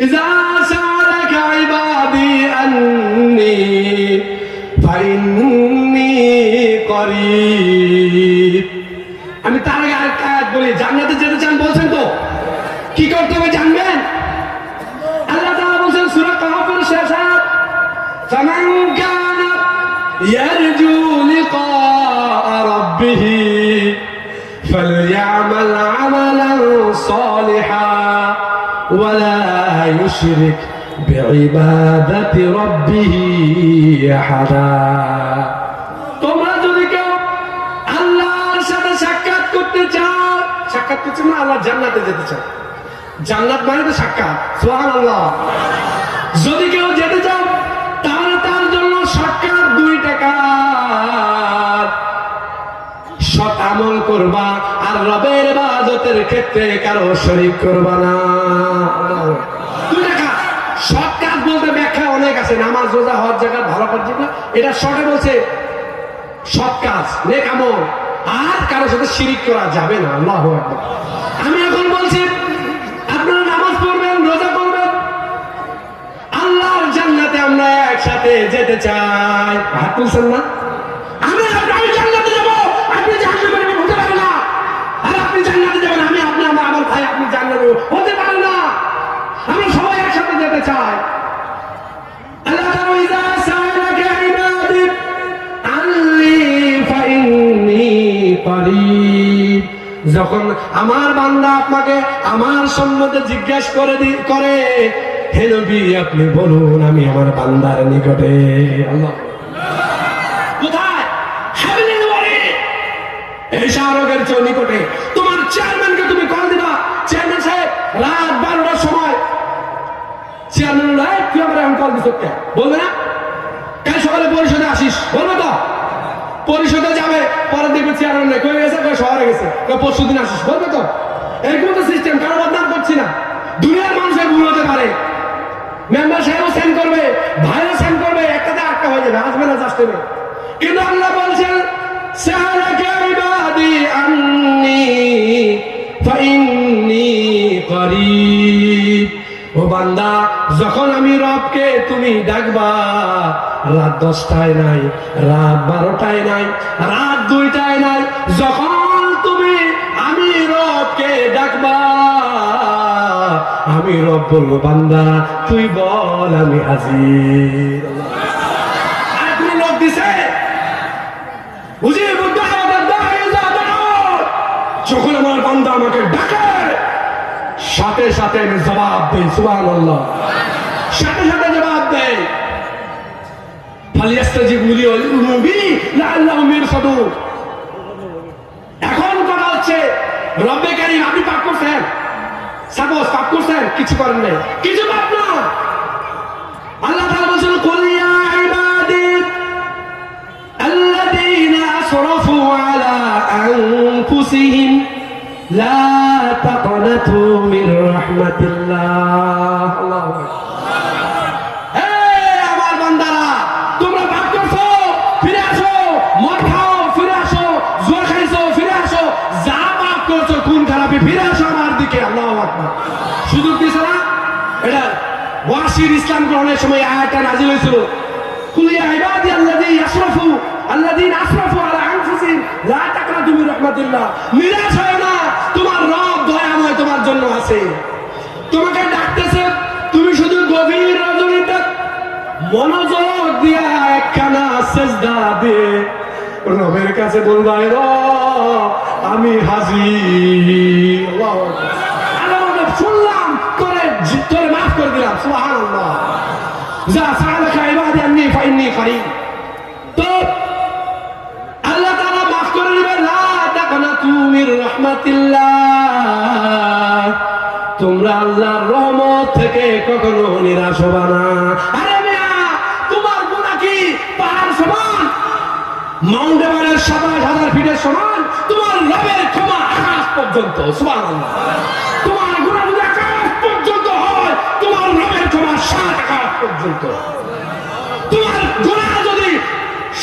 ইযা সালাকা ইবাদি আন্নী ফাইন্নী করিব। আমি তার আগে আরেকটা আয়াত বলি, জান্নাতে যেতে চান বলছেন তো, কি করতে হবে জানবেন? আল্লাহ তাআলা বলছেন সূরা কাহফের শেষ আয়াত, ফামান কানা ইয়ারজু লিকা রাব্বিহি ফালইআমাল আমালান সালিহা ওয়ালা ইউশরিক বিইবাদাতি রাব্বিহি আহাদা। তোমরা যদি কেউ আল্লাহর সাথে সাক্ষাৎ করতে চাও, সাক্ষাৎ করতে না, আল্লাহ জান্নাতে যেতে চাও, জান্নাত মানে তো সাক্ষাৎ, সুবহানাল্লাহ। যদি কেউ যেতে চাও তাহলে তার জন্য সাক্ষাৎ 2 টাকা, সৎ আমল করবা আর রবের ইবাদতের ক্ষেত্রে কারো শরীক করবা না। 2 টাকা। সৎ কাজ বলতে ব্যাখ্যা অনেক আছে, নামাজ রোজা হজ যাকাত ভালো কাজ, যেগুলো এটা শর্টে বলছে সৎ কাজ, নেক আমল, আর কারোর সাথে শিরিক করা যাবে না। আল্লাহু আকবার। আমি এখন বলছি আপনারা নামাজ পড়বেন, রোজা করবেন, আল্লাহর জান্নাতে আমরা একসাথে যেতে চাই। হাত তুলছেন না? আমি জান্নাতে যাব, আপনি জাহান্নামে হতে পারেন না। আর আপনি জান্নাতে যাবেন, আমি আপনি আমার ভাই, আপনি জান্নাতে হতে পারেন না। আমরা সবাই একসাথে যেতে চাই। আল্লাহ তাআলা ইযা সালাকা ইবাদি আন্নী ফাইন্নী করিব। যখন আমার বান্দা আপনাকে আমার সম্বন্ধে জিজ্ঞাসা করে, হে নবী আপনি বলুন আমি আমার বান্দার নিকটে। আল্লাহ কোথায়? হাবিলের ওয়ারি, এই শাহরগের চেয়ে নিকটে। তোমার চেয়ারম্যানকে তুমি কল দিবা, চেয়ারম্যান সাহেব রাত 12টার সময়, চেয়ারম্যান তুই আমার এখন কল দিস কে বলবে না? কাল সকালে পরিষদে আসিস বলবে তো? পরিষদে যাবে, পরে দেখবে চেয়ারম্যান নেই, কই গেছে, কই শহরে গেছে, পরশু দিন আসিস বলবে তো? এরকম তো সিস্টেম, কারো বদনাম করছি না, দুনিয়ার মানুষের ভুল হতে পারে। মেম্বার সাহেবও সেন্ড করবে, ভাইও সেন্ড করবে, একটাতে আটটা হয়ে যাবে, আসবে না জাস্ট। কিন্তু আল্লাহ বলছেন সালাকা ইবাদি আন্নী ফাইন্নী করিব। ও বান্দা, যখন আমি রবকে তুমি ডাকবা, রাত 10টায় নাই, রাত 12টায় নাই, রাত 2টায় নাই, যখন তুমি আমি রবকে ডাকবা, আমি রব বলবো বান্দা তুই বল আমি হাজির। আর তুমি লোক দিছে যখন আমার বান্দা আমাকে ডাকে, সাথে সাথে আমি জবাব দেই, সুবহানাল্লাহ, সাথে সাথে জবাব দেই। ফালিয়াস্তাজিবু লি ওয়া লিউমিনু বি লাআল্লাহুম ইয়ারশুদুন। এখন কথা হচ্ছে রব্বে কারীম আপনি পাক করছেন, সাপোজ পাপ করছেন, কিছু করেন নাই, কিছু পাপ না। আল্লাহ তাআলা বলেন কুল ইয়া ইবাদি আল্লাযীনা আসরাফু আলা আনফুসিহিম লা তাকনাতু মির রাহমাতিল্লাহ। আল্লাহু আকবার। হে আমার বান্দারা, তোমরা পাপ করছো, ফিরে আসো, মদ খাও, ফিরে আসো, জুয়া খাইছো, ফিরে আসো, যা পাপ করছো, কোন খারাপে, ফিরে আসো আমার দিকে। আল্লাহু আকবার। সুযোগ দিছে না? এটা ওয়াসির ইসলাম গ্রহণের সময় আয়াতটা নাযিল হয়েছিল, কুল ইয়া ইবাদি আল্লাযীনা আসরাফু আলা আনফুসিহিম লা তাকনাতু মির রাহমাতিল্লাহ। নিরাশ হয় না, তোমার রব দয়াময় তোমার জন্য আছে। তোমাকে ডাকতেছে, তুমি শুধু গভীর রজনীতে মনোযোগ দিয়া একখানা সিজদা দিয়ে রবের কাছে বলবা, রব আমি হাজির। আল্লাহু আকবার। শুনলাম, তোরে মাফ করে দিলাম, সুবহানাল্লাহ। যা সালাকা ইবাদি আন্নী ফাইন্নী করিব। তো আল্লাহ তাআলা মাফ করে দিবেন, লা তাকনাতু মির রাহমাতিল্লাহ। তোমরা আল্লাহর রহমত থেকে কখনো নিরাশ হবে না। আরে মিয়া, তোমার গুনাহ কি পাহাড় সমান? মাউন্ট এভারেস্ট 27,000 ফিটের সমান? তোমার রবের ক্ষমা আকাশ পর্যন্ত, সুবহানাল্লাহ। তোমার গুনাহ যদি আকাশ পর্যন্ত হয়, তোমার রবের ক্ষমা 7 আকাশ পর্যন্ত। তোমার গুনাহ যদি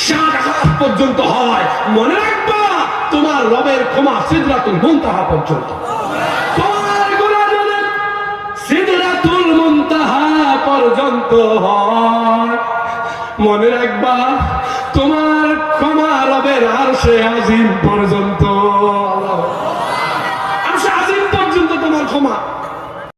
7 আকাশ পর্যন্ত হয়, মনে রাখবা তোমার রবের ক্ষমা সিদরাতুল মুনতাহা পর্যন্ত। তোমার গুনাহ যদি সিদরাতুল পর্যন্ত হয়। মনে রাখবা তোমার ক্ষমা রবের আরশে আজিম পর্যন্ত, আরশে আজিম পর্যন্ত তোমার ক্ষমা।